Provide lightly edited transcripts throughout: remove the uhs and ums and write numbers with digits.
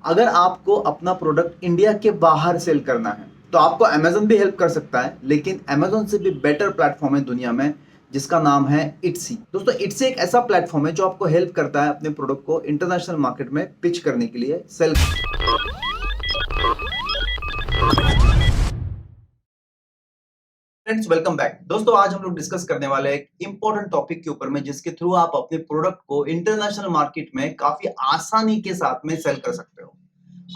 अगर आपको अपना प्रोडक्ट इंडिया के बाहर सेल करना है तो आपको अमेजन भी हेल्प कर सकता है, लेकिन अमेजन से भी बेटर प्लेटफॉर्म है दुनिया में जिसका नाम है इट्सी। दोस्तों, इट्सी एक ऐसा प्लेटफॉर्म है जो आपको हेल्प करता है अपने प्रोडक्ट को इंटरनेशनल मार्केट में पिच करने के लिए, सेल। Friends, welcome back. दोस्तों, आज हम लोग डिस्कस करने वाले एक इंपॉर्टेंट टॉपिक के ऊपर में जिसके थ्रू आप अपने प्रोडक्ट को इंटरनेशनल मार्केट में काफी आसानी के साथ में सेल कर सकते हो।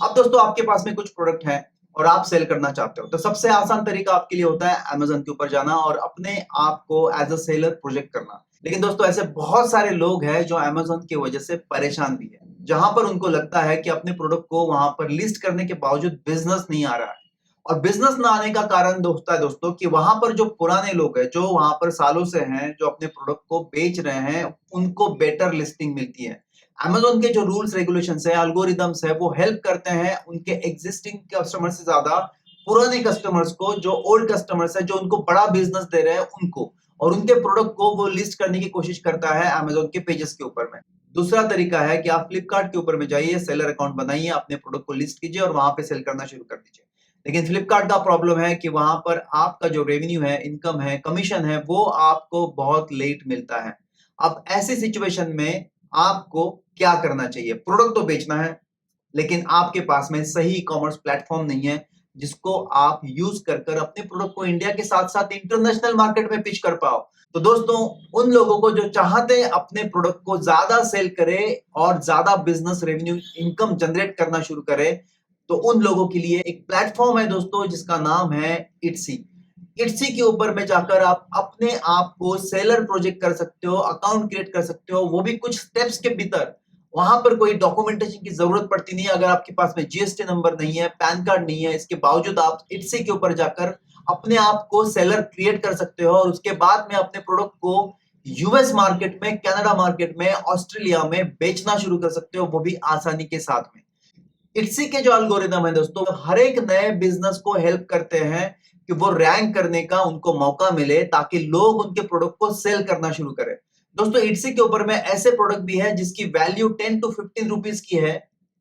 अब दोस्तों, आपके पास में कुछ प्रोडक्ट है और आप सेल करना चाहते हो तो सबसे आसान तरीका आपके लिए होता है अमेजन के ऊपर जाना और अपने आप को एज अ सेलर प्रोजेक्ट करना। लेकिन दोस्तों, ऐसे बहुत सारे लोग हैं जो अमेजन की वजह से परेशान भी है, जहां पर उनको लगता है कि अपने प्रोडक्ट को वहां पर लिस्ट करने के बावजूद बिजनेस नहीं आ रहा है। और बिजनेस ना आने का कारण होता है दोस्तों कि वहां पर जो पुराने लोग हैं, जो वहां पर सालों से हैं, जो अपने प्रोडक्ट को बेच रहे हैं, उनको बेटर लिस्टिंग मिलती है। अमेज़न के जो रूल्स रेगुलेशंस है, एल्गोरिदम्स है, वो हेल्प करते हैं उनके एग्जिस्टिंग कस्टमर से ज्यादा पुराने कस्टमर्स को, जो ओल्ड कस्टमर्स है, जो उनको बड़ा बिजनेस दे रहे हैं उनको, और उनके प्रोडक्ट को वो लिस्ट करने की कोशिश करता है अमेज़न के पेजेस के ऊपर में। दूसरा तरीका है कि आप फ्लिपकार्ट के ऊपर में जाइए, सेलर अकाउंट बनाइए, अपने प्रोडक्ट को लिस्ट कीजिए और वहां पे सेल करना शुरू कर दीजिए। लेकिन फ्लिपकार्ट का प्रॉब्लम है कि वहां पर आपका जो रेवेन्यू है, इनकम है, कमीशन है, वो आपको बहुत लेट मिलता है। अब ऐसी सिचुएशन में आपको क्या करना चाहिए? प्रोडक्ट तो बेचना है, लेकिन आपके पास में सही ई कॉमर्स प्लेटफॉर्म नहीं है जिसको आप यूज कर अपने प्रोडक्ट को इंडिया के साथ साथ इंटरनेशनल मार्केट में पिच कर पाओ। तो दोस्तों, उन लोगों को जो चाहते हैं अपने प्रोडक्ट को ज्यादा सेल करे और ज्यादा बिजनेस रेवेन्यू इनकम जनरेट करना शुरू करे, तो उन लोगों के लिए एक प्लेटफॉर्म है दोस्तों जिसका नाम है इट्सी। इट्सी के ऊपर में जाकर आप अपने आप को सेलर प्रोजेक्ट कर सकते हो, अकाउंट क्रिएट कर सकते हो, वो भी कुछ स्टेप्स के भीतर। वहां पर कोई डॉक्यूमेंटेशन की जरूरत पड़ती नहीं है। अगर आपके पास में जीएसटी नंबर नहीं है, पैन कार्ड नहीं है, इसके बावजूद आप इट्सी के ऊपर जाकर अपने आप को सेलर क्रिएट कर सकते हो और उसके बाद में अपने प्रोडक्ट को यूएस मार्केट में, कनाडा मार्केट में, ऑस्ट्रेलिया में बेचना शुरू कर सकते हो, वो भी आसानी के साथ में। इट्सी के जो एल्गोरिदम है दोस्तों, हर एक नए बिजनेस को हेल्प करते हैं कि वो रैंक करने का उनको मौका मिले ताकि लोग उनके प्रोडक्ट को सेल करना शुरू करें। दोस्तों, इट्सी के ऊपर में ऐसे प्रोडक्ट भी है जिसकी वैल्यू 10 to 15 रुपीज की है,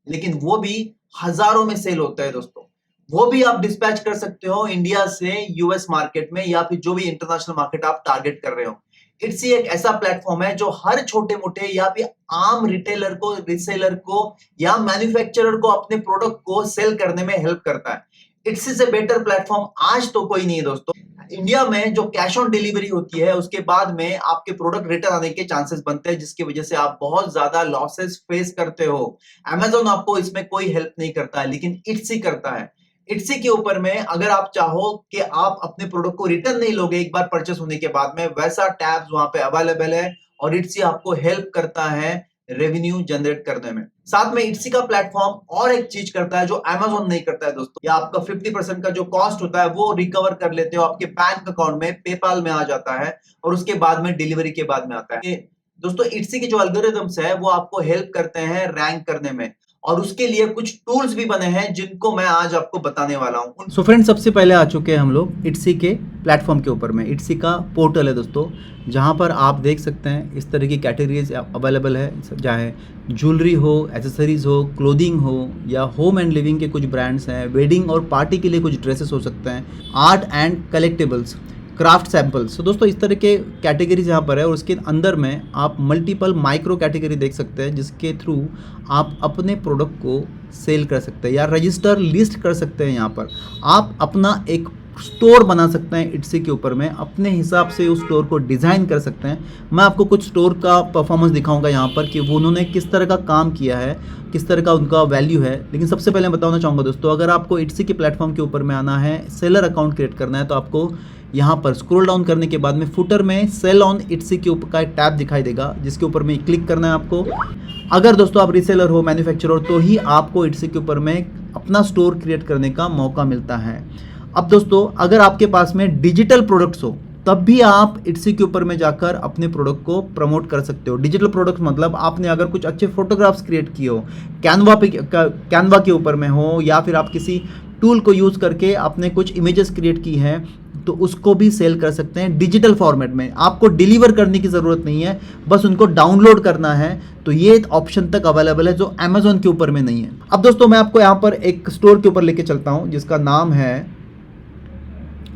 लेकिन वो भी हजारों में सेल होता है दोस्तों। वो भी आप डिस्पैच कर सकते हो इंडिया से यूएस मार्केट में या फिर जो भी इंटरनेशनल मार्केट आप टारगेट कर रहे हो। इट्सी एक ऐसा प्लेटफॉर्म है जो हर छोटे मोटे या फिर आम रिटेलर को, रिसेलर को या मैन्युफैक्चरर को अपने प्रोडक्ट को सेल करने में हेल्प करता है। इट्सी से बेटर प्लेटफॉर्म आज तो कोई नहीं है दोस्तों। इंडिया में जो कैश ऑन डिलीवरी होती है, उसके बाद में आपके प्रोडक्ट रिटर्न आने के चांसेस बनते हैं, जिसकी वजह से आप बहुत ज्यादा लॉसेस फेस करते हो। अमेज़न आपको इसमें कोई हेल्प नहीं करता है, लेकिन इट्सी करता है। इट्सी के ऊपर में अगर आप चाहो कि आप अपने प्रोडक्ट को रिटर्न नहीं लोगे एक बार परचेस होने के बाद में, वैसा टैब्स वहां पे अवेलेबल है और इट्सी आपको हेल्प करता है रेवेन्यू जनरेट करने में। साथ में इट्सी का प्लेटफॉर्म और एक चीज करता है जो अमेज़न नहीं करता है दोस्तों। या आपका 50% का जो कॉस्ट होता है वो रिकवर कर लेते हो, आपके बैंक अकाउंट में, पेपाल में आ जाता है और उसके बाद में डिलीवरी के बाद में आता है। दोस्तों, इट्सी के जो एल्गोरिदम्स है वो आपको हेल्प करते हैं रैंक करने में, और उसके लिए कुछ टूल्स भी बने हैं जिनको मैं आज आपको बताने वाला हूं। सो फ्रेंड्स, सबसे पहले आ चुके हैं हम लोग इट्सी के प्लेटफॉर्म के ऊपर में। इट्सी का पोर्टल है दोस्तों, जहां पर आप देख सकते हैं इस तरह की कैटेगरीज अवेलेबल है, चाहे ज्वेलरी हो, एसेसरीज हो, क्लोथिंग हो, या होम एंड लिविंग के कुछ ब्रांड्स हैं, वेडिंग और पार्टी के लिए कुछ ड्रेसेस हो सकते हैं, art and collectibles, craft samples. तो दोस्तों, इस तरह के कैटेगरीज यहाँ पर है और उसके अंदर में आप मल्टीपल माइक्रो कैटेगरी देख सकते हैं जिसके थ्रू आप अपने प्रोडक्ट को सेल कर सकते हैं या रजिस्टर लिस्ट कर सकते हैं। यहाँ पर आप अपना एक स्टोर बना सकते हैं इट्सी के ऊपर में, अपने हिसाब से उस स्टोर को डिज़ाइन कर सकते हैं। मैं आपको कुछ स्टोर का परफॉर्मेंस दिखाऊंगा यहाँ पर कि वो उन्होंने किस तरह का काम किया है, किस तरह का उनका वैल्यू है। लेकिन सबसे पहले मैं बताना चाहूँगा दोस्तों, अगर आपको इट्सी के प्लेटफॉर्म के ऊपर में आना है, सेलर अकाउंट क्रिएट करना है, तो आपको यहाँ पर स्क्रॉल डाउन करने के बाद में फुटर में सेल ऑन इट्सी के ऊपर का एक टैब दिखाई देगा, जिसके ऊपर में क्लिक करना है आपको। अगर दोस्तों आप रीसेलर हो, मैन्युफैक्चरर हो, तो ही आपको इट्सी के ऊपर में अपना स्टोर क्रिएट करने का मौका मिलता है। अब दोस्तों, अगर आपके पास में डिजिटल प्रोडक्ट्स हो, तब भी आप इट्सी के ऊपर में जाकर अपने प्रोडक्ट को प्रमोट कर सकते हो। डिजिटल प्रोडक्ट मतलब आपने अगर कुछ अच्छे फोटोग्राफ्स क्रिएट किए हो, कैनवा के ऊपर में हो, या फिर आप किसी टूल को यूज़ करके आपने कुछ इमेजेस क्रिएट की हैं, तो उसको भी सेल कर सकते हैं डिजिटल फॉर्मेट में। आपको डिलीवर करने की ज़रूरत नहीं है, बस उनको डाउनलोड करना है। तो ये ऑप्शन तक अवेलेबल है जो अमेजोन के ऊपर में नहीं है। अब दोस्तों मैं आपको यहाँ पर एक स्टोर के ऊपर लेके चलता हूँ जिसका नाम है,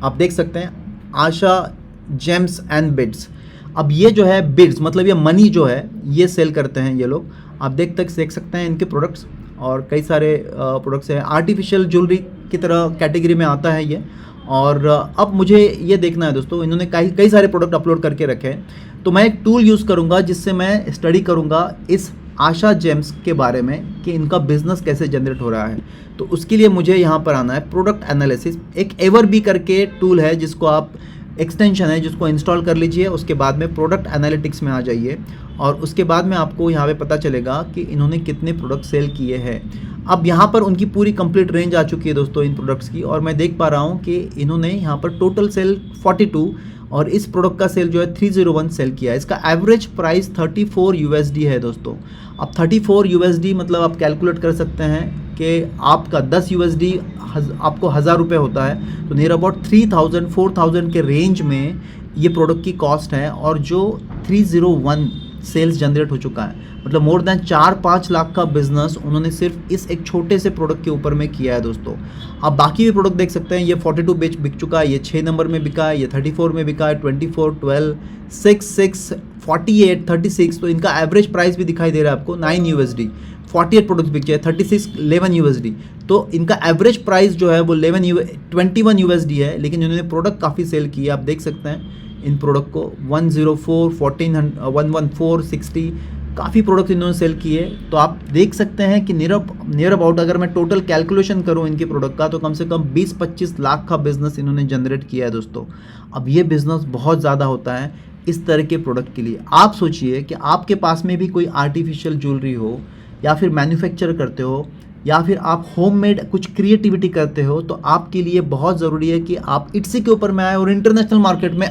आप देख सकते हैं, आशा जेम्स एंड बिड्स। अब ये जो है बिड्स मतलब ये मनी जो है ये सेल करते हैं ये लोग। आप देख सकते हैं इनके प्रोडक्ट्स और कई सारे प्रोडक्ट्स हैं। आर्टिफिशियल ज्वेलरी की तरह कैटेगरी में आता है ये। और अब मुझे ये देखना है दोस्तों, इन्होंने कई सारे प्रोडक्ट अपलोड करके रखे हैं। तो मैं एक टूल यूज़ करूँगा जिससे मैं स्टडी करूँगा इस आशा जेम्स के बारे में कि इनका बिजनेस कैसे जनरेट हो रहा है। तो उसके लिए मुझे यहाँ पर आना है प्रोडक्ट एनालिसिस। एक एवर बी करके टूल है जिसको आप, एक्सटेंशन है जिसको इंस्टॉल कर लीजिए। उसके बाद में प्रोडक्ट एनालिटिक्स में आ जाइए और उसके बाद में आपको यहाँ पे पता चलेगा कि इन्होंने कितने प्रोडक्ट सेल किए हैं। अब यहाँ पर उनकी पूरी कंप्लीट रेंज आ चुकी है दोस्तों इन प्रोडक्ट्स की, और मैं देख पा रहा हूँ कि इन्होंने यहाँ पर टोटल सेल 42 और इस प्रोडक्ट का सेल जो है 301 सेल किया है। इसका एवरेज प्राइस 34 यूएसडी है दोस्तों। अब 34 यूएसडी मतलब आप कैलकुलेट कर सकते हैं कि आपका 10 यूएसडी आपको 1000 रुपये होता है। तो नियर अबाउट 3000-4000 के रेंज में ये प्रोडक्ट की कॉस्ट है, और जो 301 सेल्स जनरेट हो चुका है, मतलब मोर देन 4-5 लाख का बिजनेस उन्होंने सिर्फ इस एक छोटे से प्रोडक्ट के ऊपर में किया है दोस्तों। आप बाकी भी प्रोडक्ट देख सकते हैं, ये 42 बेच बिक चुका है, ये 6 नंबर में बिका है, ये 34 में बिका है, 24, 12, 6, 48, 36। तो इनका एवरेज प्राइस भी दिखाई दे रहा है आपको 9 यूएसडी। 48 प्रोडक्ट्स बिक जाए, 36 11 यूएसडी। तो इनका एवरेज प्राइस जो है वो 21 यूएसडी है, लेकिन इन्होंने प्रोडक्ट काफ़ी सेल किए। आप देख सकते हैं इन प्रोडक्ट को 104, 1400, 114, 60 काफ़ी प्रोडक्ट इन्होंने सेल किए। तो आप देख सकते हैं कि नियर अबाउट अगर मैं टोटल कैलकुलेशन करूं इनके प्रोडक्ट का, तो कम से कम 20-25 लाख का बिजनेस इन्होंने जनरेट किया है दोस्तों। अब ये बिजनेस बहुत ज़्यादा होता है इस तरह के प्रोडक्ट के लिए। आप सोचिए कि आपके पास में भी कोई आर्टिफिशियल ज्वेलरी हो, या फिर मैन्युफैक्चर करते हो, या फिर आप होममेड कुछ क्रिएटिविटी करते हो, तो आपके लिए बहुत ज़रूरी है कि आप इट्सी के ऊपर में आए और इंटरनेशनल मार्केट में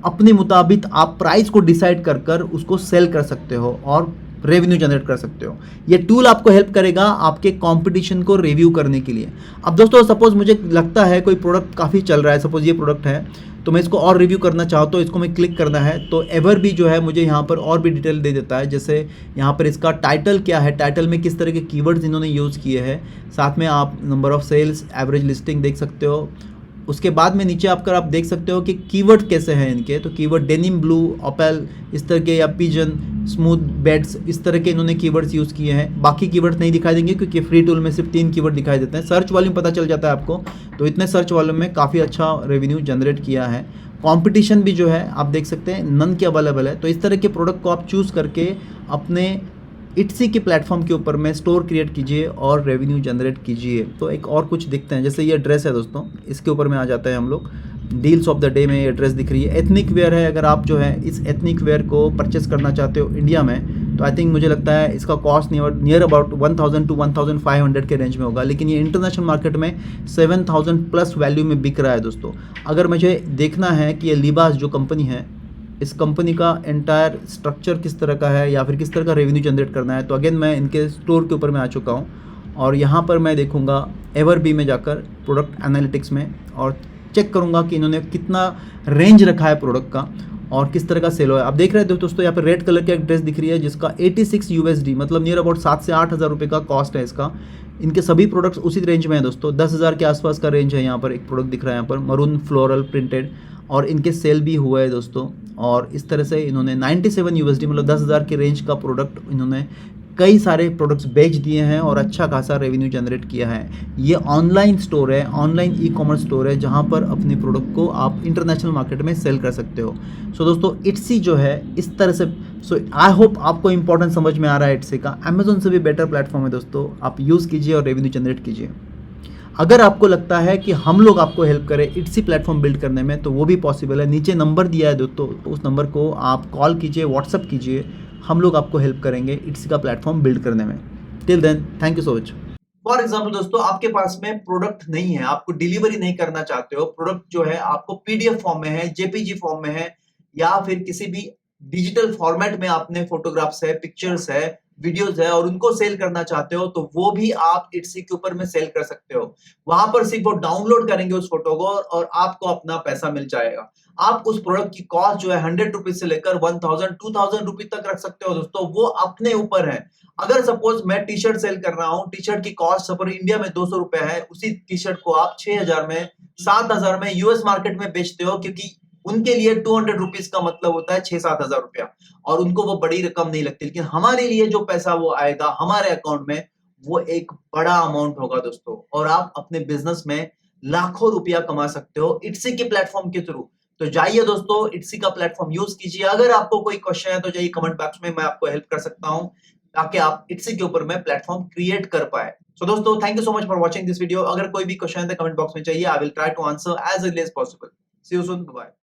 अपने मुताबिक आप प्राइस को डिसाइड कर कर उसको सेल कर सकते हो और रेवेन्यू जनरेट कर सकते हो। ये टूल आपको हेल्प करेगा आपके कंपटीशन को रिव्यू करने के लिए। अब दोस्तों सपोज मुझे लगता है कोई प्रोडक्ट काफ़ी चल रहा है, सपोज ये प्रोडक्ट है, तो मैं इसको और रिव्यू करना चाहूँ तो इसको मैं क्लिक करना है, तो एवर भी जो है मुझे यहाँ पर और भी डिटेल दे देता है। जैसे यहाँ पर इसका टाइटल क्या है, टाइटल में किस तरह के कीवर्ड्स इन्होंने यूज़ किए हैं, साथ में आप number of sales, average listing देख सकते हो। उसके बाद में नीचे आप देख सकते हो कि कीवर्ड कैसे हैं इनके। तो कीवर्ड डेनिम ब्लू, ओपेल, इस तरह के, या पिजन, स्मूथ बेड्स, इस तरह के इन्होंने कीवर्ड्स यूज़ किए हैं। बाकी कीवर्ड्स नहीं दिखाई देंगे क्योंकि फ्री टूल में सिर्फ 3 कीवर्ड दिखाई देते हैं। सर्च वॉल्यूम पता चल जाता है आपको, तो इतने सर्च वॉल्यूम में काफ़ी अच्छा रेवेन्यू जनरेट किया है। कंपटीशन भी जो है आप देख सकते हैं नन के अवेलेबल है। तो इस तरह के प्रोडक्ट को आप चूज़ करके अपने इट्सी के प्लेटफॉर्म के ऊपर में स्टोर क्रिएट कीजिए और रेवेन्यू जनरेट कीजिए। तो एक और कुछ दिखते हैं, जैसे ये ड्रेस है दोस्तों, इसके ऊपर में आ जाते हैं हम लोग। डील्स ऑफ द डे में ये ड्रेस दिख रही है, एथनिक वेयर है। अगर आप जो है इस एथनिक वेयर को परचेस करना चाहते हो इंडिया में, तो आई थिंक मुझे लगता है इसका कॉस्ट नियर अबाउट 1000 to 1500 के रेंज में होगा, लेकिन ये इंटरनेशनल मार्केट में 7000 प्लस वैल्यू में बिक रहा है दोस्तों। अगर मुझे देखना है कि ये लिबास जो कंपनी है, इस कंपनी का एंटायर स्ट्रक्चर किस तरह का है या फिर किस तरह का रेवेन्यू जनरेट करना है, तो अगेन मैं इनके स्टोर के ऊपर में आ चुका हूँ और यहाँ पर मैं देखूँगा एवर बी में जाकर प्रोडक्ट एनालिटिक्स में और चेक करूँगा कि इन्होंने कितना रेंज रखा है प्रोडक्ट का और किस तरह का सेल हो है। आप देख रहे हो दोस्तों, यहाँ पर रेड कलर की एक ड्रेस दिख रही है जिसका 86 यूएसडी मतलब नियर अबाउट 7 से 8 हज़ार रुपये का कॉस्ट है इसका। इनके सभी प्रोडक्ट्स उसी रेंज में है दोस्तों, 10,000 के आसपास का रेंज है। यहाँ पर एक प्रोडक्ट दिख रहा है यहाँ पर मरून फ्लोरल प्रिंटेड, और इनके सेल भी हुआ है दोस्तों। और इस तरह से इन्होंने 97 यूएसडी मतलब 10,000 के रेंज का प्रोडक्ट इन्होंने कई सारे प्रोडक्ट्स बेच दिए हैं और अच्छा खासा रेवेन्यू जनरेट किया है। ये ऑनलाइन स्टोर है, ऑनलाइन ई कॉमर्स स्टोर है, जहां पर अपने प्रोडक्ट को आप इंटरनेशनल मार्केट में सेल कर सकते हो। सो दोस्तों इट्सी जो है इस तरह से, सो आई होप आपको इंपॉर्टेंट समझ में आ रहा है इट्सी का। अमेजोन से भी बेटर प्लेटफॉर्म है दोस्तों, आप यूज़ कीजिए और रेवेन्यू जनरेट कीजिए। अगर आपको लगता है कि हम लोग आपको हेल्प करें इट्सी प्लेटफॉर्म बिल्ड करने में, तो वो भी पॉसिबल है। नीचे नंबर दिया है दोस्तों, तो उस नंबर को आप कॉल कीजिए, व्हाट्सअप कीजिए, हम लोग आपको हेल्प करेंगे इट्सी का प्लेटफॉर्म बिल्ड करने में। Till then thank you so much. For example दोस्तों, आपके पास में प्रोडक्ट नहीं है, आपको डिलीवरी नहीं करना चाहते हो, प्रोडक्ट जो है आपको पीडीएफ फॉर्म में है, जेपीजी फॉर्म में है, या फिर किसी भी डिजिटल फॉर्मेट में आपने फोटोग्राफ्स है, पिक्चर्स है, वीडियोस है और उनको सेल करना चाहते हो, तो वो भी आप इट्सी के ऊपर में सेल कर सकते हो। वहां पर सिर्फ वो डाउनलोड करेंगे उस फोटो को और आपको अपना पैसा मिल जाएगा। आप उस प्रोडक्ट की कॉस्ट जो है 100 रुपीज से लेकर 1000 2000 रुपीज तक रख सकते हो दोस्तों, वो अपने ऊपर है। अगर सपोज मैं टी शर्ट सेल कर रहा हूँ, टी शर्ट की कॉस्ट सपोज इंडिया में 200 रुपए है, उसी टी शर्ट को आप 6000 में 7000 में यूएस मार्केट में बेचते हो, क्योंकि उनके लिए 200 रुपीज का मतलब होता है 6-7 हजार रुपया और उनको वो बड़ी रकम नहीं लगती। लेकिन हमारे लिए जो पैसा वो आएगा हमारे अकाउंट में, वो एक बड़ा अमाउंट होगा दोस्तों, और आप अपने बिजनेस में लाखों रुपया कमा सकते हो इट्सी के प्लेटफॉर्म के थ्रू। तो जाइए दोस्तों, इट्सी का प्लेटफॉर्म यूज कीजिए। अगर आपको कोई क्वेश्चन है तो जाइए कमेंट बॉक्स में, मैं आपको हेल्प कर सकता हूं ताकि आप इट्सी के ऊपर में प्लेटफॉर्म क्रिएट कर पाए। सो दोस्तों, thank you so much for watching this video. अगर कोई भी क्वेश्चन है तो कमेंट बॉक्स में चाहिए, I will try to answer as early as possible. See you soon, bye.